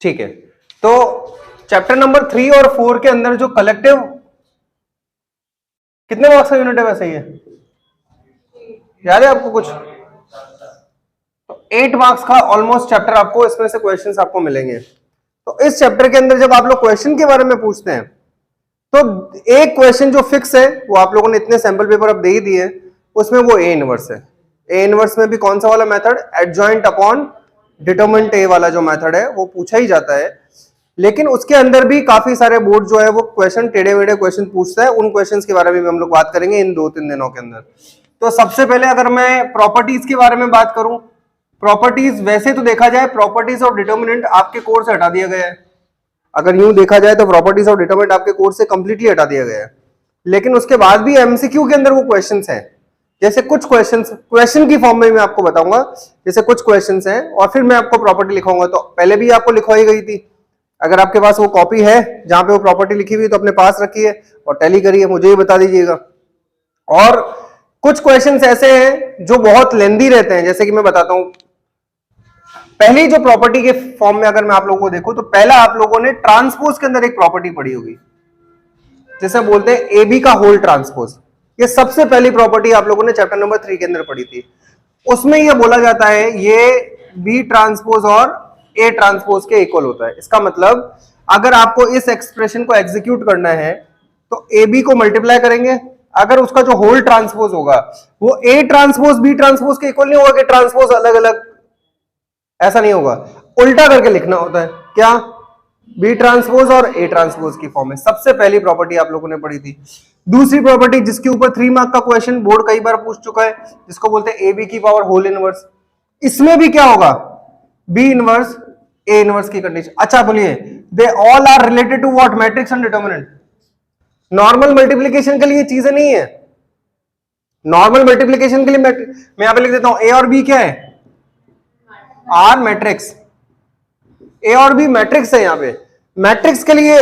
ठीक है, तो चैप्टर नंबर 3 और 4 के अंदर जो कलेक्टिव कितने मार्क्स का यूनिट है वैसे ये याद है आपको कुछ? तो 8 मार्क्स का ऑलमोस्ट चैप्टर आपको इसमें से क्वेश्चंस आपको मिलेंगे। तो इस चैप्टर के अंदर जब आप लोग क्वेश्चन के बारे में पूछते हैं तो एक क्वेश्चन जो फिक्स है वो आप लोगों ने इतने सैंपल पेपर अब दे ही दिए, उसमें वो ए इनवर्स है। ए इनवर्स में भी कौन सा वाला method, adjoint upon determinant A वाला जो मेथड है वो पूछा ही जाता है। लेकिन उसके अंदर भी काफी सारे बोर्ड जो है वो क्वेश्चन टेढ़े मेढ़े क्वेश्चन पूछता है, उन क्वेश्चंस के बारे में भी हम लोग बात करेंगे इन 2-3 दिनों के अंदर। तो सबसे पहले अगर मैं प्रॉपर्टीज के बारे में बात करूं, प्रॉपर्टीज वैसे तो देखा जाए प्रॉपर्टीज और डिटरमिनेंट आपके कोर्स से हटा दिया गया है। अगर यूं देखा जाए तो प्रॉपर्टीज और डिटरमिनेंट आपके कोर्स से कंप्लीटली हटा दिया गया है, लेकिन उसके बाद भी एमसीक्यू के अंदर वो क्वेश्चंस हैं। जैसे कुछ क्वेश्चंस क्वेश्चन की फॉर्म में मैं आपको बताऊंगा, जैसे कुछ क्वेश्चंस हैं और फिर मैं आपको प्रॉपर्टी लिखाऊंगा। तो पहले भी आपको लिखवाई गई थी, अगर आपके पास वो कॉपी है जहां पे वो प्रॉपर्टी लिखी हुई है तो अपने पास रखिए और टैली करिए, मुझे ही बता दीजिएगा। और कुछ क्वेश्चंस ऐसे हैं जो बहुत लेंदी रहते हैं, जैसे कि मैं बताता हूं। पहली जो प्रॉपर्टी के फॉर्म में अगर मैं आप लोगों को देखूं तो पहला आप लोगों ने ट्रांसपोज के अंदर एक प्रॉपर्टी पढ़ी होगी, जैसे बोलते हैं ए बी का होल ट्रांसपोज। ये सबसे पहली प्रॉपर्टी आप लोगों ने चैप्टर नंबर 3 के अंदर पढ़ी थी। उसमें यह बोला जाता है ये बी ट्रांसपोज और ए ट्रांसपोज के इक्वल होता है। इसका मतलब अगर आपको इस एक्सप्रेशन को एग्जीक्यूट करना है तो ए बी को मल्टीप्लाई करेंगे, अगर उसका जो होल ट्रांसपोज होगा वो ए ट्रांसपोज बी ट्रांसपोज के इक्वल नहीं होगा कि ट्रांसपोज अलग अलग, ऐसा नहीं होगा, उल्टा करके लिखना होता है। क्या? बी ट्रांसपोज और ए ट्रांसपोज की फॉर्म में। सबसे पहली प्रॉपर्टी आप लोगों ने पढ़ी थी। दूसरी प्रॉपर्टी जिसके ऊपर 3 मार्क का क्वेश्चन बोर्ड कई बार पूछ चुका है, जिसको बोलते हैं ए बी की पावर होल इनवर्स। इसमें भी क्या होगा, बी इनवर्स ए इनवर्स की कंडीशन। अच्छा बोलिए, they all are related to what, matrix and determinant. Normal multiplication के लिए चीजें नहीं है, नॉर्मल मल्टीप्लिकेशन के लिए मैं यहां पे लिख देता हूं ए और बी क्या है, आर मैट्रिक्स। ए और बी मैट्रिक्स है। यहां पे मैट्रिक्स के लिए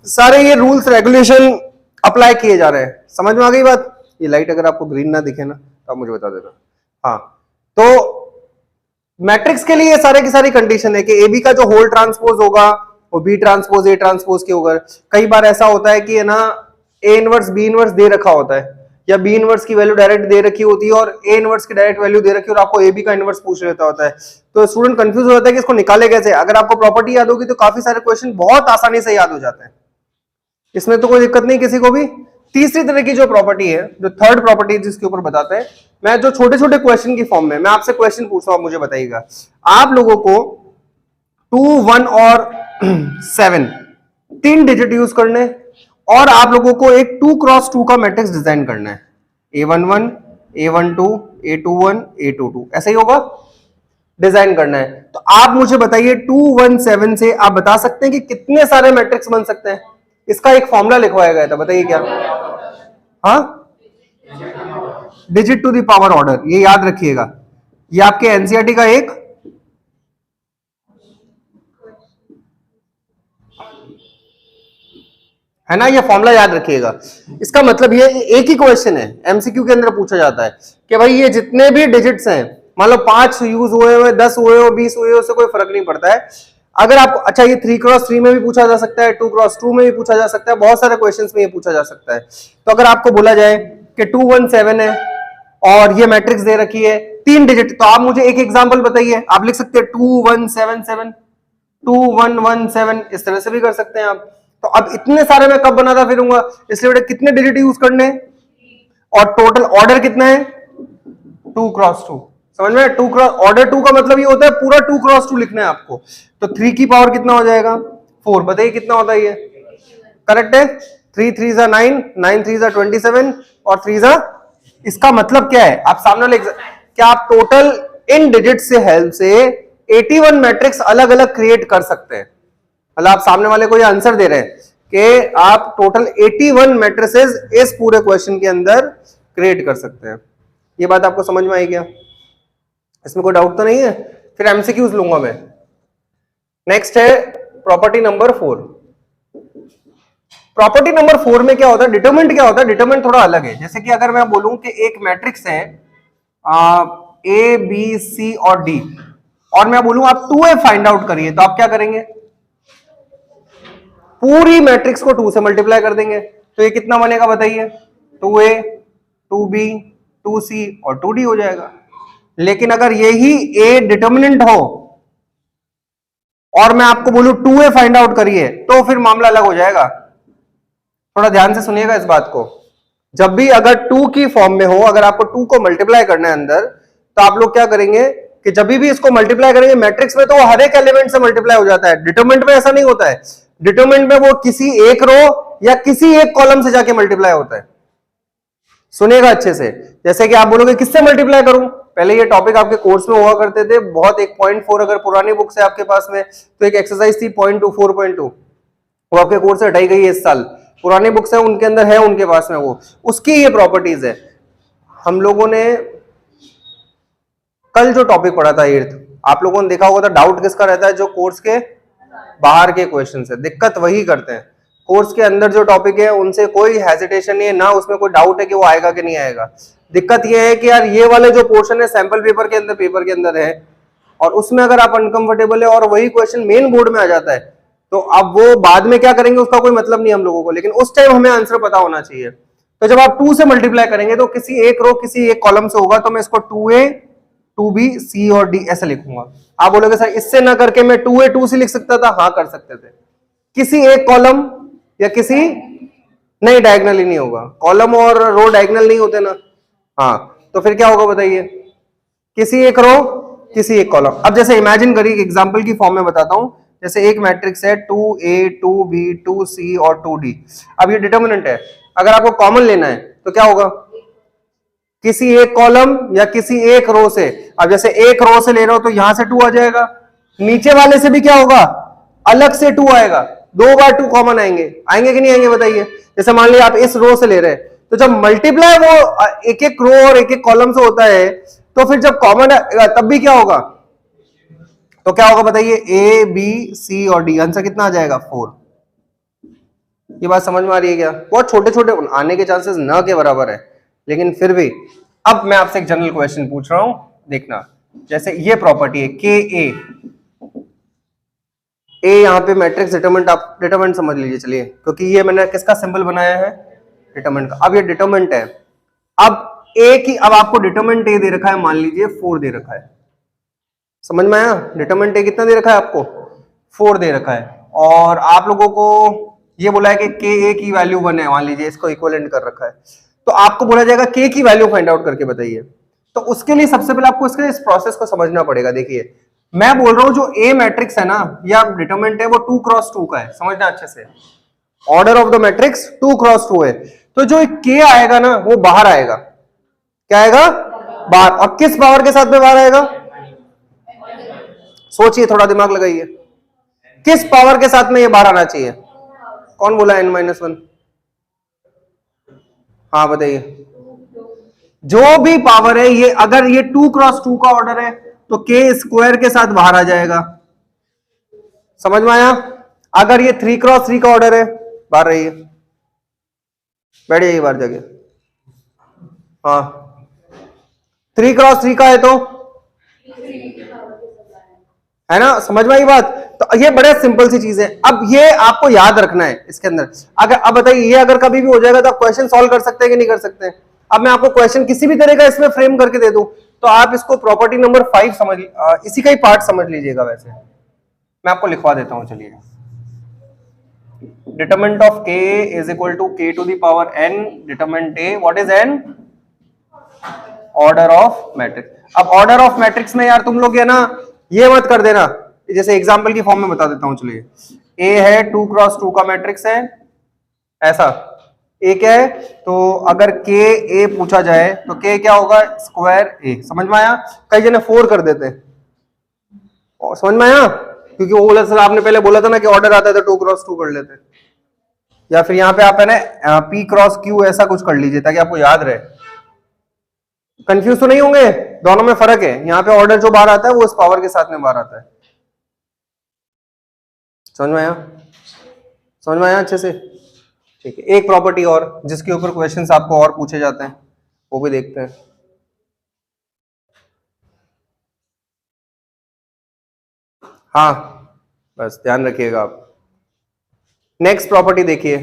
सारे ये रूल्स रेगुलेशन अप्लाई किए जा रहे हैं। समझ में आ गई बात? ये लाइट अगर आपको ग्रीन ना दिखे ना तो आप मुझे बता देना। हाँ, तो मैट्रिक्स के लिए सारे की सारी कंडीशन है कि ए बी का जो होल ट्रांसपोज होगा वो बी ट्रांसपोज ए ट्रांसपोज के होगा। कई बार ऐसा होता है कि है ना ए इनवर्स बी इनवर्स दे रखा होता है, या बी इनवर्स की वैल्यू डायरेक्ट दे रखी होती है और ए इनवर्स की डायरेक्ट वैल्यू दे रखी है और आपको ए बी का इनवर्स पूछ लेता होता है, तो स्टूडेंट कंफ्यूज हो जाता है कि इसको निकाले कैसे। अगर आपको प्रॉपर्टी याद होगी तो काफी सारे क्वेश्चन बहुत आसानी से याद हो जाते हैं, इसमें तो कोई दिक्कत नहीं किसी को भी। तीसरी तरह की जो प्रॉपर्टी है, जो थर्ड प्रॉपर्टी जिसके ऊपर बताते हैं, मैं जो छोटे छोटे क्वेश्चन की फॉर्म में मैं आपसे क्वेश्चन पूछ रहा हूं, मुझे बताइएगा। आप लोगों को 2, 1 और 7 3 डिजिट यूज करने और आप लोगों को एक 2x2 का मैट्रिक्स डिजाइन करना है। A11, A12, A21, A22 ऐसा ही होगा, डिजाइन करना है। तो आप मुझे बताइए 217 से आप बता सकते हैं कि कितने सारे मैट्रिक्स बन सकते हैं? इसका एक फॉर्मूला लिखवाया गया था, बताइए क्या? हाँ, digit to the power order, ये याद रखिएगा। ये आपके एनसीईआरटी का एक है ना, ये फॉर्मूला याद रखिएगा। इसका मतलब ये एक ही क्वेश्चन है, एमसीक्यू के अंदर पूछा जाता है कि भाई ये जितने भी डिजिट्स हैं, मान लो 5 यूज हुए 10 हुए 20 हुए, उससे कोई फर्क नहीं पड़ता है। अगर आपको, अच्छा ये 3x3 में भी पूछा जा सकता है, 2x2 में भी पूछा जा सकता है, बहुत सारे क्वेश्चंस में ये पूछा जा सकता है। तो अगर आपको बोला जाए कि 217 है और ये मैट्रिक्स दे रखी है 3 डिजिट, तो आप मुझे एक एग्जांपल बताइए। आप लिख सकते हैं 2177, 2117, इस तरह से भी कर सकते हैं आप। तो अब इतने सारे मैं कब बनाता फिरूंगा, इसलिए बेटा कितने डिजिट यूज करने और टोटल ऑर्डर कितना है 2x2। समझ में? ऑर्डर 2 का मतलब ये होता है पूरा 2x2 लिखना है आपको। तो 3 की पावर कितना हो जाएगा 4, बताइए कितना होता है ये? करेक्ट है, 3 3 जा 9, 9 3 जा 27 और 3 जा, इसका मतलब क्या है? आप सामने वाले क्या आप टोटल इन डिजिट से हेल्प से 81 मैट्रिक्स अलग अलग क्रिएट कर सकते हैं। मतलब आप सामने वाले को ये आंसर दे रहे हैं कि आप टोटल 81 मैट्रिसेस इस पूरे क्वेश्चन के अंदर क्रिएट कर सकते हैं। ये बात आपको समझ में आई क्या? इसमें कोई डाउट तो नहीं है? फिर एमसीक्यूज लूंगा मैं। नेक्स्ट है प्रॉपर्टी नंबर 4। प्रॉपर्टी नंबर 4 में क्या होता है, डिटरमिनेंट क्या होता है? डिटरमिनेंट थोड़ा अलग है। जैसे कि अगर मैं बोलूं कि एक मैट्रिक्स है A B C और D, और मैं बोलूं आप 2a फाइंड आउट करिए, तो आप क्या करेंगे, पूरी मैट्रिक्स को 2 से मल्टीप्लाई कर देंगे, तो ये कितना बनेगा बताइए, 2a 2b 2c और 2d हो जाएगा। लेकिन अगर यही a डिटर्मिनेंट हो और मैं आपको बोलूं 2a फाइंड आउट करिए, तो फिर मामला अलग हो जाएगा। थोड़ा ध्यान से सुनिएगा इस बात को। जब भी अगर 2 की फॉर्म में हो, अगर आपको 2 को मल्टीप्लाई करना है अंदर, तो आप लोग क्या करेंगे कि जब भी इसको मल्टीप्लाई करेंगे मैट्रिक्स में, तो वो हर एक एलिमेंट से मल्टीप्लाई हो जाता है। डिटरमिनेंट में ऐसा नहीं होता है। डिटरमिनेंट में वो किसी एक रो या किसी एक कॉलम से जाके मल्टीप्लाई होता है। सुनिएगा अच्छे से। जैसे कि आप बोलोगे किससे मल्टीप्लाई करूं, पहले ये टॉपिक आपके कोर्स में हुआ करते थे बहुत। 1.4 अगर पुरानी बुक्स है आपके पास में, तो एक एक्सरसाइज थी 0.2 4.2, वो आपके कोर्स से हटाई गई है इस साल। पुरानी बुक्स है उनके अंदर है, उनके पास में वो, उसकी ये प्रॉपर्टीज है। हम लोगों ने कल जो टॉपिक पढ़ा था 8th, आप लोगों ने देखा होगा, तो डाउट किसका रहता है, जो कोर्स के बाहर के क्वेश्चन है, दिक्कत वही करते हैं। कोर्स के अंदर जो टॉपिक है उनसे कोई हेजिटेशन नहीं है, ना उसमें कोई डाउट है कि वो आएगा कि नहीं आएगा। दिक्कत ये है कि यार ये वाले जो पोर्शन है सैंपल पेपर के अंदर है, और उसमें अगर आप अनकंफर्टेबल है और वही क्वेश्चन मेन बोर्ड में आ जाता है, तो अब वो बाद में क्या करेंगे उसका कोई मतलब नहीं हम लोगों को, लेकिन उस टाइम हमें आंसर पता होना चाहिए। तो जब आप 2 से मल्टीप्लाई करेंगे तो किसी एक रो किसी एक कॉलम से होगा, तो मैं इसको 2a 2b c और d ऐसे लिखूंगा। आप बोलोगे सर इससे ना करके मैं 2a 2c लिख सकता था, हाँ कर सकते थे। किसी एक कॉलम या किसी, नहीं डायगनली नहीं होगा, कॉलम और रो डायगनल नहीं होते ना। हाँ तो फिर क्या होगा बताइए, किसी एक रो किसी एक कॉलम। अब जैसे इमेजिन करिए, एग्जांपल की फॉर्म में बताता हूं। जैसे एक मैट्रिक्स है 2a 2b 2c और 2d। अब ये डिटर्मिनेंट है, अगर आपको कॉमन लेना है तो क्या होगा, किसी एक कॉलम या किसी एक रो से। अब जैसे एक रो से ले रहे हो तो यहां से 2 आ जाएगा, नीचे वाले से भी क्या होगा, अलग से 2 आएगा। 2 बार 2 कॉमन आएंगे, आएंगे कि नहीं आएंगे बताइए। जैसे मान लिया आप इस रो से ले रहे हैं, तो जब मल्टीप्लाई वो एक एक रो और एक एक कॉलम से होता है, तो फिर जब कॉमन तब भी क्या होगा, तो क्या होगा बताइए, ए बी सी और डी, आंसर कितना आ जाएगा 4। ये बात समझ में आ रही है क्या? बहुत छोटे छोटे आने के चांसेस न के बराबर है, लेकिन फिर भी। अब मैं आपसे एक जनरल क्वेश्चन पूछ रहा हूं, देखना। जैसे ये प्रॉपर्टी है के ए यहां पे मैट्रिक्स डिटरमिनेंट, आप डिटरमिनेंट समझ लीजिए चलिए, क्योंकि ये मैंने किसका सिंबल बनाया है, डिटरमिनेंट का। अब ये डिटरमिनेंट है, अब ए की, अब आपको डिटरमिनेंट ए दे रखा है, मान लीजिए 4 दे रखा है। समझ में आया? डिटरमिनेंट ए कितना दे रखा है आपको, 4 दे रखा है, और आप लोगों को ये बोला है कि के ए की वैल्यू 1 है, मान लीजिए इसको इक्विवेलेंट कर रखा है, तो आपको बोला जाएगा के की वैल्यू फाइंड आउट करके बताइए। तो उसके लिए सबसे पहले आपको इसके इस प्रोसेस को समझना पड़ेगा। देखिए मैं बोल रहा हूं जो ए मैट्रिक्स है ना, या डिटरमिनेंट है, वो 2 क्रॉस 2 का है, समझना अच्छे से। Order of the matrix 2 cross 2 है, तो जो के आएगा ना वो बाहर आएगा। क्या आएगा? बाहर। और किस पावर के साथ में बाहर आएगा, सोचिए, थोड़ा दिमाग लगाइए, किस पावर के साथ में ये बाहर आना चाहिए? कौन बोला n-1? हाँ बताइए। जो भी पावर है ये, अगर ये 2 क्रॉस 2 का ऑर्डर है तो के स्क्वायर के साथ बाहर आ जाएगा। समझ में आया? अगर ये 3 क्रॉस 3 का ऑर्डर है, बाहर रहिए, बैठ जाइए बाहर जगह। हाँ 3 क्रॉस 3 का है तो है ना, समझ में आई बात? तो ये बड़े सिंपल सी चीज है। अब ये आपको याद रखना है इसके अंदर। अगर अब बताइए ये अगर कभी भी हो जाएगा तो आप क्वेश्चन सॉल्व कर सकते हैं कि नहीं कर सकते हैं? अब मैं आपको क्वेश्चन किसी भी तरह का इसमें फ्रेम करके दे दूं, तो आप इसको प्रॉपर्टी नंबर 5 समझ, इसी का ही पार्ट समझ लीजिएगा। वैसे मैं आपको लिखवा देता हूं, चलिए। Determinant of K is equal to K to the power n, determinant A, what is n? Order of matrix. अब ऑर्डर ऑफ मैट्रिक्स में यार तुम लोग है ना, ये मत कर देना, जैसे एग्जांपल की फॉर्म में बता देता हूं, चलिए। ए है 2 क्रॉस 2 का मैट्रिक्स है, ऐसा ए क्या है, तो अगर के ए पूछा जाए तो के क्या होगा, स्क्वायर ए। समझ में आया? कई जने 4 कर देते हैं, और समझ में आया? क्योंकि वो बोला सर आपने पहले बोला था ना कि ऑर्डर आता है तो 2 क्रॉस 2 कर लेते, या फिर यहाँ पे आप है ना पी क्रॉस क्यू ऐसा कुछ कर लीजिए ताकि आपको याद रहे। कंफ्यूज तो नहीं होंगे? दोनों में फर्क है, यहाँ पे ऑर्डर जो बाहर आता है वो इस पावर के साथ में बाहर आता है। समझ में आया? समझ में आया अच्छे से? ठीक है, एक प्रॉपर्टी और जिसके ऊपर क्वेश्चंस आपको और पूछे जाते हैं वो भी देखते हैं। हाँ, बस ध्यान रखिएगा आप। नेक्स्ट प्रॉपर्टी देखिए,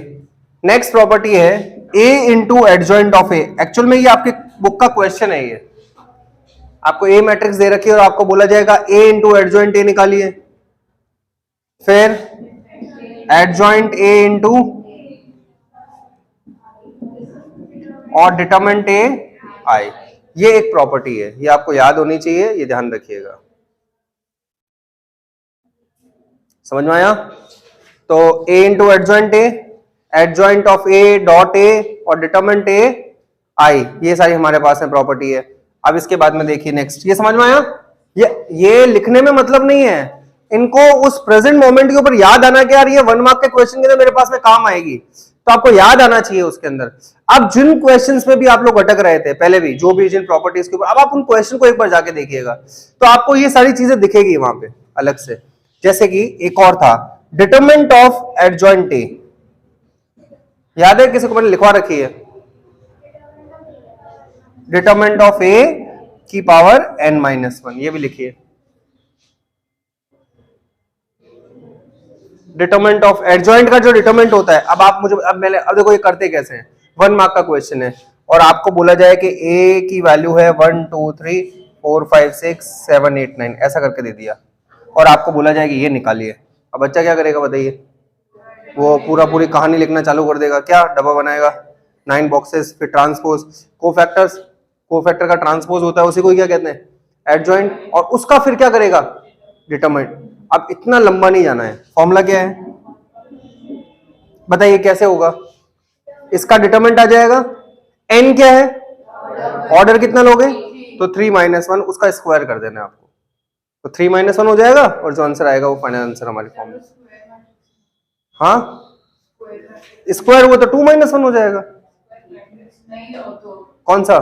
नेक्स्ट प्रॉपर्टी है A into adjoint of A. Actual में ये आपके बुक का क्वेश्चन है, ये आपको ए मैट्रिक्स दे रखी है और आपको बोला जाएगा ए इंटू एडजॉइंट ए निकालिए, फिर एडजॉइंट ए इंटू और डिटरमिनेंट ए आई। ये एक प्रॉपर्टी है, ये आपको याद होनी चाहिए, ये ध्यान रखिएगा। समझ में आया? तो A into adjoint A, adjoint of A dot A और डिटरमिनेंट ए आई, ये सारी हमारे पास है प्रॉपर्टी है। अब इसके बाद में देखिए नेक्स्ट, ये समझ में आया? ये लिखने में मतलब नहीं है, इनको उस प्रेजेंट मोमेंट के ऊपर याद आना कि यार ये 1 मार्क के क्वेश्चन के अंदर मेरे पास में काम आएगी, तो आपको याद आना चाहिए उसके अंदर। अब जिन क्वेश्चंस में भी आप लोग अटक रहे थे पहले भी, जो भी जिन प्रॉपर्टीज के ऊपर, अब आप उन क्वेश्चन को एक बार जाके देखिएगा तो आपको ये सारी चीजें दिखेगी वहां पे अलग से। जैसे कि एक और था डिटरमिनेंट ऑफ एडजॉइंट ए, याद है किसी को? मैंने लिखवा रखी है, डिटरमिनेंट ऑफ ए की पावर n-1, ये भी लिखिए। डिटरमिनेंट ऑफ एडजॉइंट का जो डिटरमिनेंट होता है, अब आप मुझे, अब देखो ये करते कैसे हैं। 1 मार्क का क्वेश्चन है और आपको बोला जाए कि ए की वैल्यू है 1 2 3 4 5 6 7 8 9, ऐसा करके दे दिया और आपको बोला जाए कि ये निकालिए। अब बच्चा क्या करेगा बताइए? वो पूरी कहानी लिखना चालू कर देगा, क्या डब्बा बनाएगा 9 बॉक्सेस, फिर ट्रांसपोज, कोफैक्टर्स, कोफैक्टर का ट्रांसपोज होता है, उसी को क्या कहते हैं? एडजॉइंट, और उसका फिर क्या करेगा? डिटरमिनेंट। अब इतना लंबा नहीं जाना है, फॉर्मूला क्या है बताइए कैसे होगा? इसका डिटरमिनेंट आ जाएगा, n क्या है, ऑर्डर कितना लोगे? तो 3-1, उसका स्क्वायर कर देना है आपको, तो 3-1 हो जाएगा और जो आंसर आएगा वो फाइनल आंसर हमारी फॉर्म में। हाँ, स्क्वायर हुआ तो 2-1 हो जाएगा। कौन सा?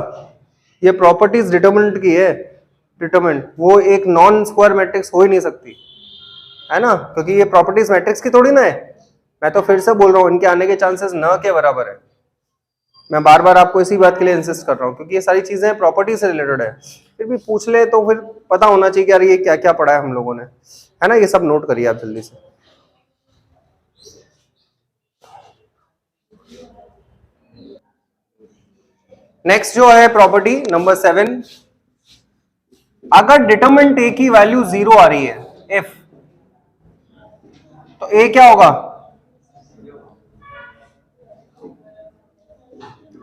ये प्रॉपर्टीज डिटरमिनेंट की है, डिटरमिनेंट, वो एक नॉन स्क्वायर मैट्रिक्स हो ही नहीं सकती है ना, क्योंकि ये प्रॉपर्टीज मैट्रिक्स की थोड़ी ना है। मैं तो फिर से बोल रहा हूं, इनके आने के चांसेस न के बराबर है। मैं बार बार आपको इसी बात के लिए इंसिस्ट कर रहा हूं, क्योंकि ये सारी चीजें प्रॉपर्टी से रिलेटेड है। फिर भी पूछ ले तो फिर पता होना चाहिए कि यार ये क्या क्या पढ़ा है हम लोगों ने, है ना। ये सब नोट करिए आप जल्दी से। नेक्स्ट जो है प्रॉपर्टी नंबर 7, अगर डिटरमिनेंट ए की वैल्यू 0 आ रही है, इफ, तो ए क्या होगा?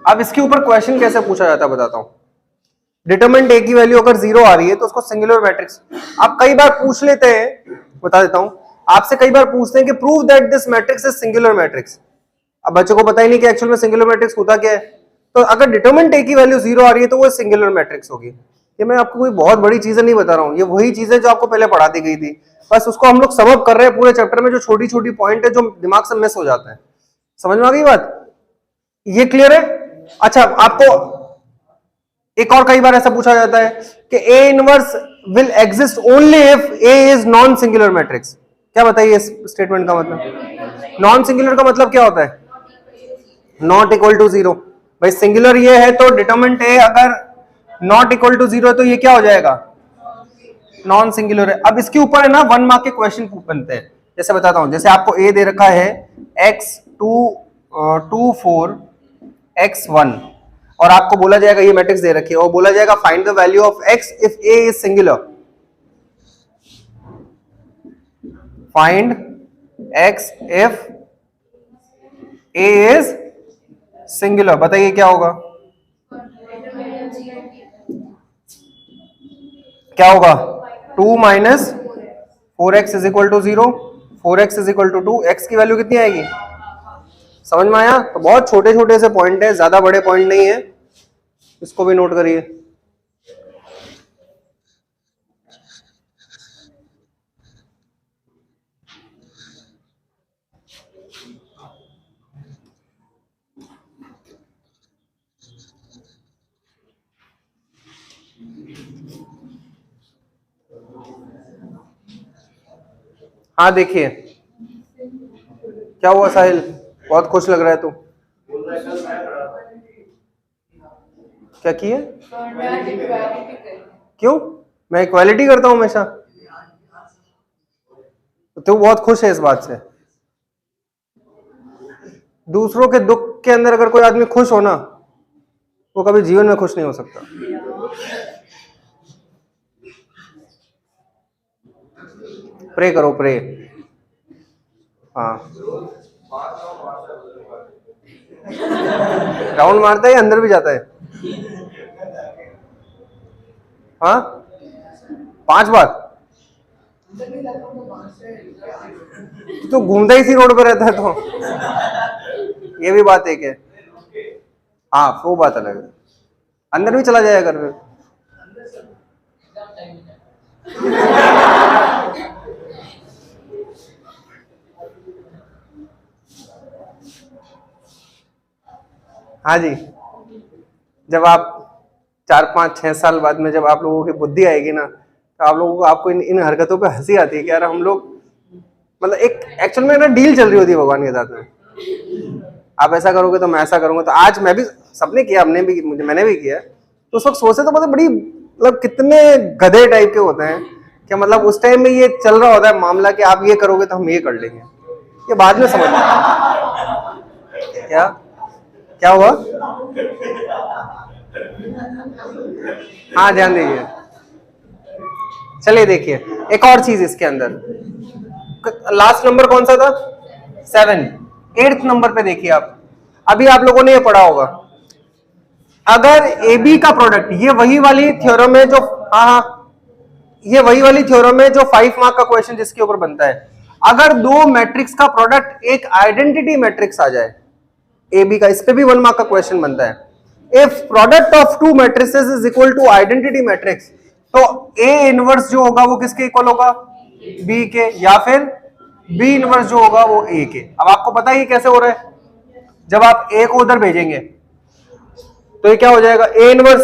अब इसके ऊपर क्वेश्चन कैसे पूछा जाता है बताता हूं। डिटरमिनेंट ए की वैल्यू अगर 0 आ रही है तो उसको सिंगुलर मैट्रिक्स, आप कई बार पूछ लेते हैं, बता देता हूं, आपसे कई बार पूछते हैं कि prove that this matrix is singular matrix. अब बच्चों को पता ही नहीं कि एक्चुअल में सिंगुलर मैट्रिक्स होता क्या है। तो अगर डिटरमिनेंट ए की वैल्यू 0 आ रही है तो वो सिंगुलर मैट्रिक्स होगी। ये मैं आपको कोई बहुत बड़ी चीजें नहीं बता रहा हूं, ये वही चीजें जो आपको पहले पढ़ा दी गई थी, बस उसको हम लोग समअप कर रहे हैं पूरे चैप्टर में, जो छोटी छोटी पॉइंट है जो दिमाग से मिस हो जाते हैं। समझ में आ गई बात? ये क्लियर है? अच्छा, आपको एक और कई बार ऐसा पूछा जाता है कि A inverse will exist only if A is non singular matrix. क्या बताइए इस स्टेटमेंट का मतलब? नॉन सिंगुलर का मतलब क्या होता है? Not equal to 0। भाई सिंगुलर ये है तो डिटरमिनेंट ए अगर नॉट इक्वल टू 0 है तो ये क्या हो जाएगा? नॉन सिंगुलर है। अब इसके ऊपर है ना 1 मार्क के क्वेश्चन बनते हैं। जैसे बताता हूं, जैसे आपको ए दे रखा है x2 2 4 x1 और आपको बोला जाएगा, ये मैट्रिक्स दे रखी है और बोला जाएगा find the value of x if a is singular, find x if a is singular. बताइए क्या होगा? क्या होगा? 2 minus 4x is equal to 0, 4x is equal to 2, x की वैल्यू कितनी आएगी? समझ में आया? तो बहुत छोटे छोटे से पॉइंट है, ज्यादा बड़े पॉइंट नहीं है, इसको भी नोट करिए। हाँ देखिए, क्या हुआ साहिल, बहुत खुश लग रहा है तू, क्या किए? क्यों? मैं इक्वालिटी करता हूं हमेशा? तो बहुत खुश है इस बात से। दूसरों के दुख के अंदर अगर कोई आदमी खुश हो ना, वो कभी जीवन में खुश नहीं हो सकता। प्रे करो, प्रे। हाँ, राउंड मारता है या अंदर भी जाता है? हाँ, 5 बार तो घूमता ही सी रोड पे रहता है, तो ये भी बात एक है। हाँ, वो बात अलग है, अंदर भी चला जाएगा घर में। हाँ जी, जब आप 4, 5, 6 साल बाद में जब आप लोगों की बुद्धि आएगी ना, तो आप लोगों को आपको इन हरकतों पे हंसी आती है कि यार हम लोग, मतलब एक एक्चुअल में ना डील चल रही होती है भगवान के साथ में। आप ऐसा करोगे तो मैं ऐसा करूंगा। तो आज मैं भी, सबने किया, मैंने भी किया। तो उस वक्त सोचे तो मतलब बड़ी, मतलब कितने गधे टाइप के होते हैं कि मतलब उस टाइम में ये चल रहा होता है मामला कि आप ये करोगे तो हम ये कर लेंगे। ये बाद में समझ क्या हुआ? हाँ, ध्यान दीजिए। चलिए देखिए एक और चीज इसके अंदर, लास्ट नंबर कौन सा था? 7। 8th नंबर पे देखिए आप, अभी आप लोगों ने ये पढ़ा होगा, अगर ए बी का प्रोडक्ट, ये वही वाली थ्योरम है जो, हाँ, ये वही वाली थ्योरम है जो 5 मार्क का क्वेश्चन जिसके ऊपर बनता है। अगर दो मैट्रिक्स का प्रोडक्ट एक आइडेंटिटी मैट्रिक्स आ जाए ए बी का, इस पे भी 1 मार्क का क्वेश्चन बनता है। If product of 2 matrices is equal to identity matrix, तो ए इनवर्स जो होगा वो किसके इक्वल होगा? बी के, या फिर बी इनवर्स जो होगा वो ए के। अब आपको पता है ये कैसे हो रहा है, जब आप ए को उधर भेजेंगे तो ये क्या हो जाएगा? A inverse.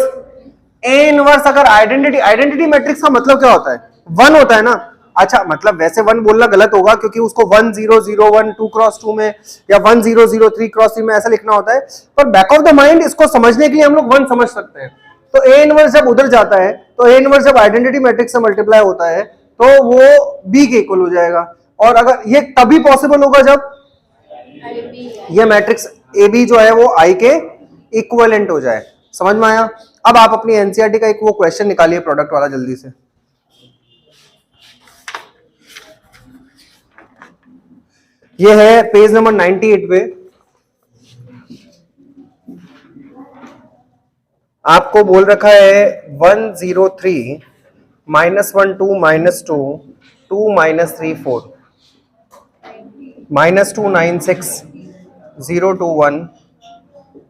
ए इनवर्स अगर आइडेंटिटी मैट्रिक्स का मतलब क्या होता है? 1 होता है ना। अच्छा, मतलब वैसे 1 बोलना गलत होगा क्योंकि उसको 1 0 0 1 2 क्रॉस 2 में या 1 0 0 3 क्रॉस 3 में ऐसा लिखना होता है, पर बैक ऑफ द माइंड इसको समझने के लिए हम लोग 1 समझ सकते हैं। तो ए इनवर्स जब उधर जाता है, तो ए इनवर्स जब आइडेंटिटी मैट्रिक्स से मल्टीप्लाई होता है तो वो बी के इक्वल हो जाएगा। और अगर ये तभी पॉसिबल होगा जब ये मैट्रिक्स ए बी जो है वो आई के इक्विवेलेंट हो जाए। समझ में आया? अब आप अपनी एनसीईआरटी का एक वो क्वेश्चन निकालिए प्रोडक्ट वाला जल्दी से। ये है पेज नंबर 98 पे, आपको बोल रखा है 103 -1 2 -2 2 -3 4 -2 9 6 0 2 1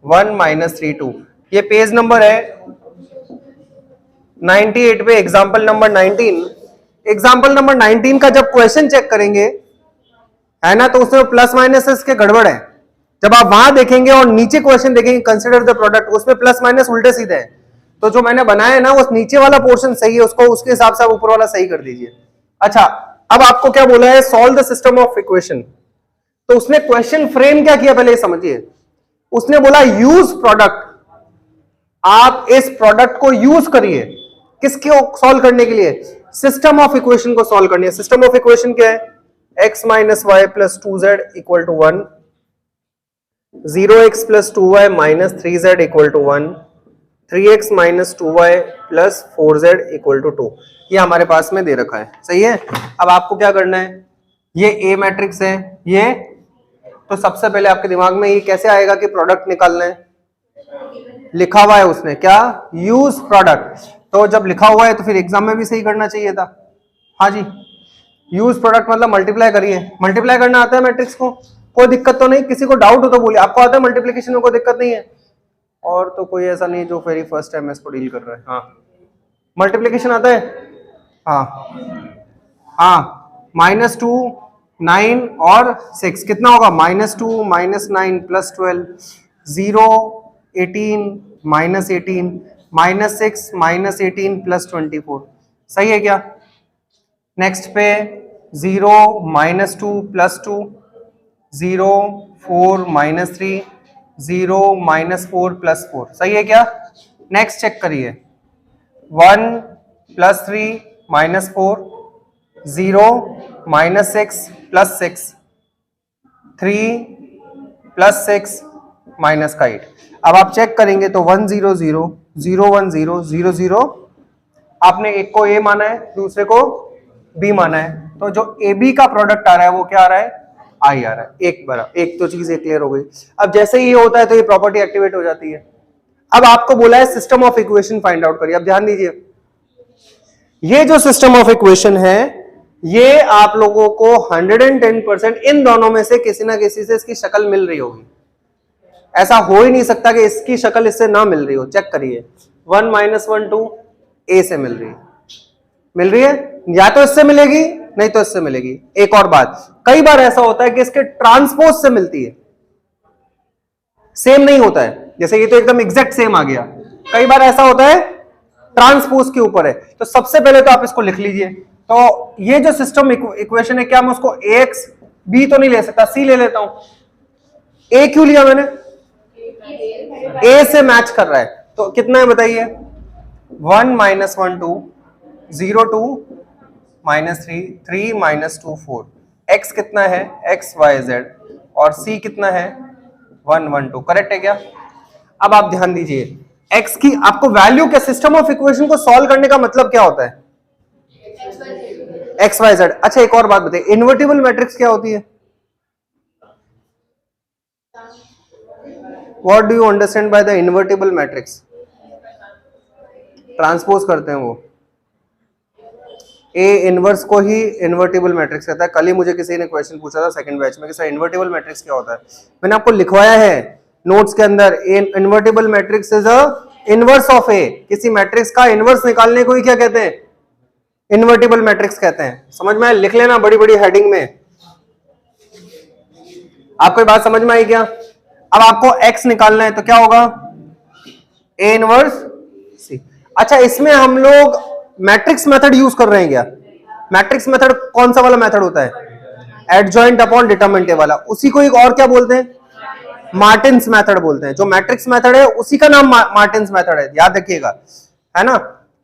1 -3 2। ये पेज नंबर है 98 पे, एग्जाम्पल नंबर 19। एग्जाम्पल नंबर 19 का जब क्वेश्चन चेक करेंगे है ना, तो उसमें प्लस माइनस के गड़बड़ है। जब आप वहां देखेंगे और नीचे क्वेश्चन देखेंगे कंसीडर द प्रोडक्ट, उसमें प्लस माइनस उल्टे सीधे हैं। तो जो मैंने बनाया है ना, उस नीचे वाला पोर्शन सही है, उसको उसके हिसाब से आप ऊपर वाला सही कर दीजिए। अच्छा, अब आपको क्या बोला है? Solve the system of equation. तो उसने क्वेश्चन फ्रेम क्या किया पहले समझिए। उसने बोला यूज प्रोडक्ट, आप इस प्रोडक्ट को यूज करिए किसको सॉल्व करने के लिए? सिस्टम ऑफ इक्वेशन को सॉल्व करनी है। सिस्टम ऑफ इक्वेशन क्या है? x minus Y plus 2z equal to 1, 0x plus 2y minus 3z equal to 1, 3x minus 2y plus 4z equal to 2। ये हमारे पास में दे रखा है, सही है। अब आपको क्या करना है? ये A मैट्रिक्स है ये, तो सबसे पहले आपके दिमाग में ये कैसे आएगा कि प्रोडक्ट निकालना है? लिखा हुआ है उसने क्या? Use product. तो जब लिखा हुआ है तो फिर एग्जाम में भी सही करना चाहिए था। हाँ जी, यूज प्रोडक्ट मतलब मल्टीप्लाई करिए। मल्टीप्लाई करना आता है मैट्रिक्स को? कोई दिक्कत तो नहीं? किसी को डाउट हो तो बोलिए। आपको आता है मल्टीप्लिकेशन में? कोई दिक्कत नहीं है? और तो कोई ऐसा नहीं जो वेरी फर्स्ट टाइम इसको डील कर रहा है। हाँ, मल्टीप्लिकेशन आता है? हाँ हाँ, -2 9 और 6 कितना होगा? -2 -9 प्लस 12 0 18 -18 -6 -18 प्लस 24। सही है क्या? नेक्स्ट पे 0 -2 प्लस 2 0 4 -3 0 -4 प्लस 4। सही है क्या? नेक्स्ट चेक करिए 1 + 3 -4 0 -6 + 6, 3 + 6 -8। अब आप चेक करेंगे तो 1 0 0 0 1 0 0 0, आपने एक को ए माना है, दूसरे को बी माना है, तो जो ए बी का प्रोडक्ट आ रहा है वो क्या आ रहा है, आई आ रहा है। एक बार एक तो चीज क्लियर हो गई। अब जैसे ही ये होता है तो ये प्रॉपर्टी एक्टिवेट हो जाती है। अब आपको बोला है system of equation find out करिए। अब ध्यान दीजिए, ये जो सिस्टम ऑफ इक्वेशन है ये आप लोगों को 110% इन दोनों में से किसी ना किसी से इसकी शक्ल मिल रही होगी। ऐसा हो ही नहीं सकता कि इसकी शक्ल इससे ना मिल रही हो। चेक करिए, 1 - 1 2 ए से मिल रही है, या तो इससे मिलेगी नहीं तो इससे मिलेगी। एक और बात, कई बार ऐसा होता है कि इसके ट्रांसपोज से मिलती है, सेम नहीं होता है। जैसे ये तो एकदम एग्जैक्ट सेम आ गया, कई बार ऐसा होता है ट्रांसपोज के ऊपर है। तो सबसे पहले तो आप इसको लिख लीजिए। तो ये जो सिस्टम इक्वेशन है, क्या मैं उसको ax b तो नहीं ले सकता, c ले लेता हूं। a क्यों लिया मैंने, a से मैच कर रहा है। तो कितना है बताइए, 1 - 1 2 0 2 -3 3 -2 4। x कितना है, x y z, और c कितना है 1 1 2। करेक्ट है क्या? अब आप ध्यान दीजिए, x की आपको वैल्यू के सिस्टम ऑफ इक्वेशन को सॉल्व करने का मतलब क्या होता है, एक्स वाई जेड। अच्छा एक और बात बताइए, इन्वर्टिबल मैट्रिक्स क्या होती है? What do you understand by the invertible matrix? Transpose करते हैं वो, ए इनवर्स को ही इन्वर्टिबल मैट्रिक्स कहता है। कल ही मुझे किसी ने क्वेश्चन पूछा था सेकंड बैच में कि सर इन्वर्टिबल मैट्रिक्स क्या होता है। मैंने आपको लिखवाया है नोट्स के अंदर, invertible matrix is a inverse of A. किसी मैट्रिक्स का इनवर्स निकालने को ही क्या कहते हैं, इन्वर्टिबल मैट्रिक्स कहते हैं। समझ में आया? लिख लेना बड़ी बड़ी हेडिंग में। आपको बात समझ में आई क्या? अब आपको x निकालना है तो क्या होगा, ए इनवर्स सी। अच्छा इसमें हम लोग मैट्रिक्स मेथड यूज कर रहे हैं क्या? मैट्रिक्स मेथड कौन सा वाला मेथड होता है, एडजॉइंट अपॉन डिटरमिनेंट वाला। उसी को एक और क्या बोलते हैं, मार्टिन्स मेथड बोलते हैं। जो मैट्रिक्स मेथड है उसी का नाम मार्टिन्स मेथड है, याद रखिएगा, है ना।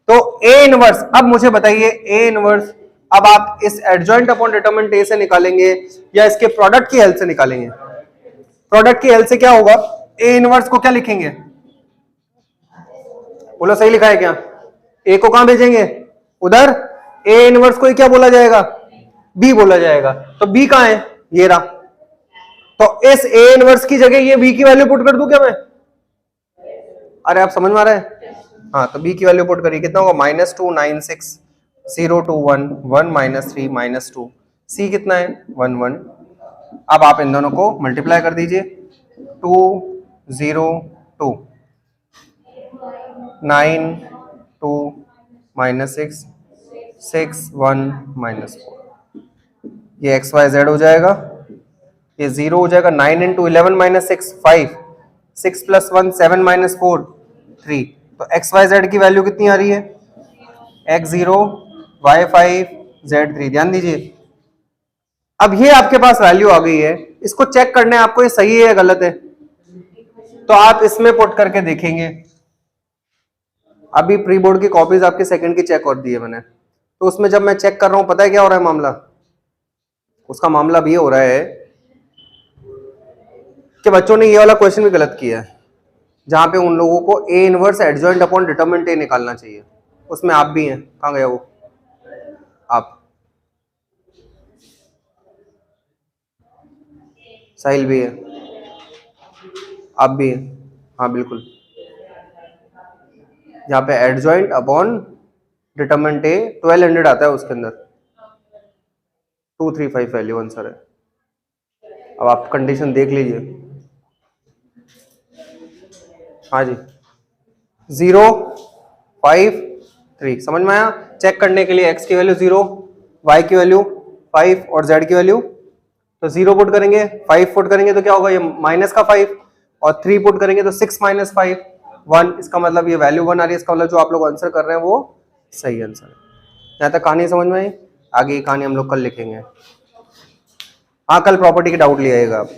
तो ए इनवर्स, अब मुझे बताइए ए इनवर्स, अब आप इस एडजॉइंट अपॉन डिटरमिनेंट ए से निकालेंगे या इसके प्रोडक्ट की हेल्प से निकालेंगे? प्रोडक्ट की हेल्प से क्या होगा, ए इनवर्स को क्या लिखेंगे, बोलो सही लिखा है क्या? ए को कहां भेजेंगे, उधर। ए इनवर्स को क्या बोला जाएगा, बी बोला जाएगा। तो बी कहां है, ये रहा। तो इस ए इनवर्स की जगह ये बी की वैल्यू पुट कर दूं क्या मैं? अरे आप समझ में आ रहा है? हाँ, तो बी की वैल्यू पुट करिए, कितना होगा, -2 9 6 0 2 1 1 -3 -2। सी कितना है 1 1। अब आप इन दोनों को मल्टीप्लाई कर दीजिए, 2 0 2 9 2 -6 6 1 -4। ये एक्स वाई जेड हो जाएगा, ये 0 हो जाएगा। 9 × 11 - 6 5 6 + 1 7 - 4 3। तो एक्स वाई जेड की वैल्यू कितनी आ रही है, x0 y5 z3। ध्यान दीजिए, अब ये आपके पास वैल्यू आ गई है, इसको चेक करना है आपको ये सही है या गलत है। तो आप इसमें पुट करके देखेंगे। अभी प्री बोर्ड की कॉपीज आपके सेकंड की चेक और दी है मैंने, तो उसमें जब मैं चेक कर रहा हूं, पता है क्या हो रहा है मामला, उसका मामला भी ये हो रहा है कि बच्चों ने ये वाला क्वेश्चन भी गलत किया है, जहां पे उन लोगों को A inverse adjoint upon determinant A निकालना चाहिए। उसमें आप भी हैं, कहां गया वो आप, साहिल भी है, आप भी हैं, हाँ बिल्कुल। यहाँ पे एडजॉइंट अपॉन डिटरमिनेंट ए 1200 आता है, उसके अंदर 235 वैल्यू आंसर है। अब आप कंडीशन देख लीजिए, हाँ जी 0 5 3। समझ में आया? चेक करने के लिए x की वैल्यू 0, y की वैल्यू 5 और z की वैल्यू, तो 0 पुट करेंगे, 5 पुट करेंगे तो क्या होगा, ये माइनस का 5, और 3 पुट करेंगे तो 6 - 5 1। इसका मतलब ये वैल्यू 1 आ रही है। इसका मतलब जो आप लोग आंसर कर रहे हैं वो सही आंसर है। यहाँ तक कहानी समझ में आई? आगे की कहानी हम लोग कल लिखेंगे। हाँ कल प्रॉपर्टी की डाउट ले आएगा आप।